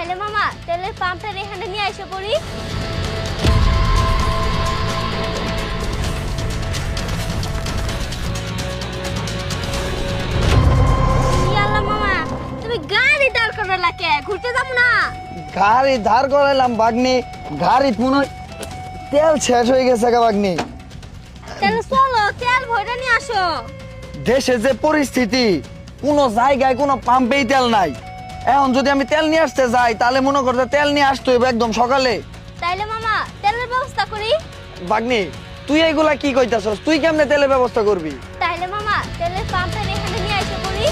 তাইলে মামা তেলের পাম্পটা এখানে নিয়ে এসে পড়ি। ইয়াল্লা মামা, তুমি গাড়ি দাঁড় করে লাকে ঘুরতে যাবো না? গাড়ি ধার করাইলাম বাগনি, গাড়ি মনে হয় তেল শেষ হয়ে গেছে গা বাগনি। তাহলে চলো তেল ভরে নিয়ে আসো। দেশে যে পরিস্থিতি, কোনো জায়গায় কোনো পাম্পেই তেল নাই। এখন যদি আমি তেল নিয়ে আসতে যাই তাহলে মনে করতে তেল নিয়ে আসতে হবে একদম সকালে। তাইলে মামা তেলের ব্যবস্থা করি। বাগনি তুই এইগুলা কি কইতাছস? তুই কেমনে তেলের ব্যবস্থা করবি? তাইলে মামা তেলের পাম্পটা এখানে নিয়ে এসে পড়ি।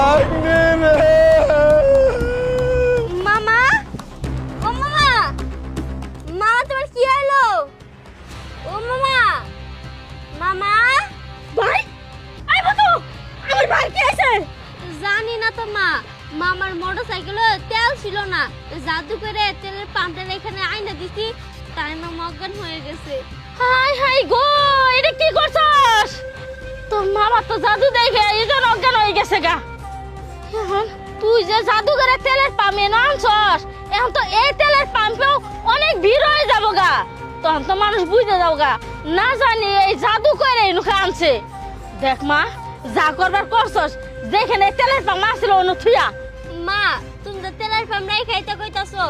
বাগনি রে, মামা, ও মামা, মামা তোমার কি হলো? ও মামা, মামা, ভাই, আই বাবু, আমার ভাই কি আছে? জানি না তো মা, মামার মোটরসাইকেলে তেল ছিল না, জাদু করে তেলের পাম্পটা এখানে আইনা দিছি, তাই মামা অজ্ঞান হয়ে গেছে। হাই হাই গো, এটা কি করছস? তো মামা তো জাদু দেখে এইজন অজ্ঞান হয়ে গেছে গা। এখন তুই যে জাদুঘরে তেলের পাম্প এনে আনছস, এখন তো এই তেলের পাম্পেও অনেক ভিড় হয়ে যাবো গা, তখন তো মানুষ বুঝতে যাবো গা না জানি এই জাদু করে এনুকে আনছে। দেখ মা, যা করবার করছস, যেখানে তেলের পাম্প আসছিল অনু থুয়া। মা, তুমি তো তেলের পাম্প নাই খাইতে কইতাছো,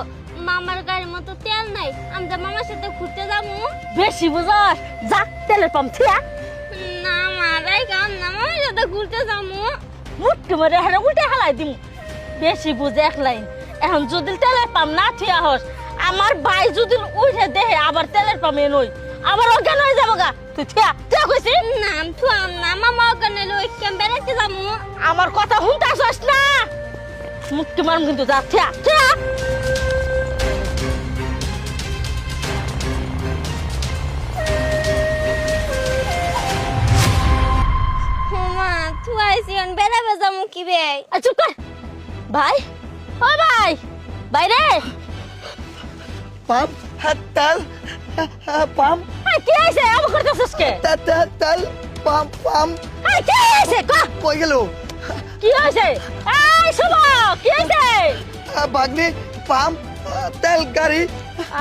মামার গাড়ির মতো তেল নাই, আমরা মামার সাথে ঘুরতে যাবো। বেশি বুঝস, যা তেলের পাম্প থুয়া। না মা, রাই কাম না, মামার সাথে ঘুরতে যাবো। মুট্টু মারে হারে উল্টে হালাই দিম। বেশি বুঝে এক লাইন। এখন যদি তেলের পাম্প না থিয়া হস, আমার ভাই যদি উঠে দেহে আবার তেলের পাম্প নই, আবার অজ্ঞান হয়ে যাবো গা। তুই থিয়া থিয়া কইছিস না, থুয়াম না, মামা অজ্ঞান হইলো কেম বেড়াইতে যাবো। আমার কথা শুনতাছস না? মুট্টু মারম কিন্তু, যা থিয়া থিয়া। বেড়াবে যাবো কি বে? চুপ কর ভাই, ও ভাই, বাইরে পাম্প, তেল, পাম্প, কি হয়েছে? আমার করতেছিস কে? তেল, পাম্প, পাম্প কি হয়েছে? কই গেল? কি হয়েছে? এই শুভ, কি হয়েছে? বাগনি পাম্প, তেল গাড়ি।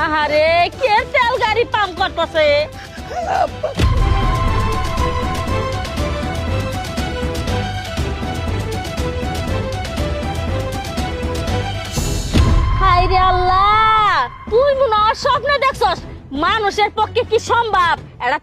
আহারে, কে তেল গাড়ি পাম্প করতেছে? হায়রে আল্লাহ, তুই মনে হয় স্বপ্নে দেখছস? মানুষের পক্ষে কি সম্ভব এটা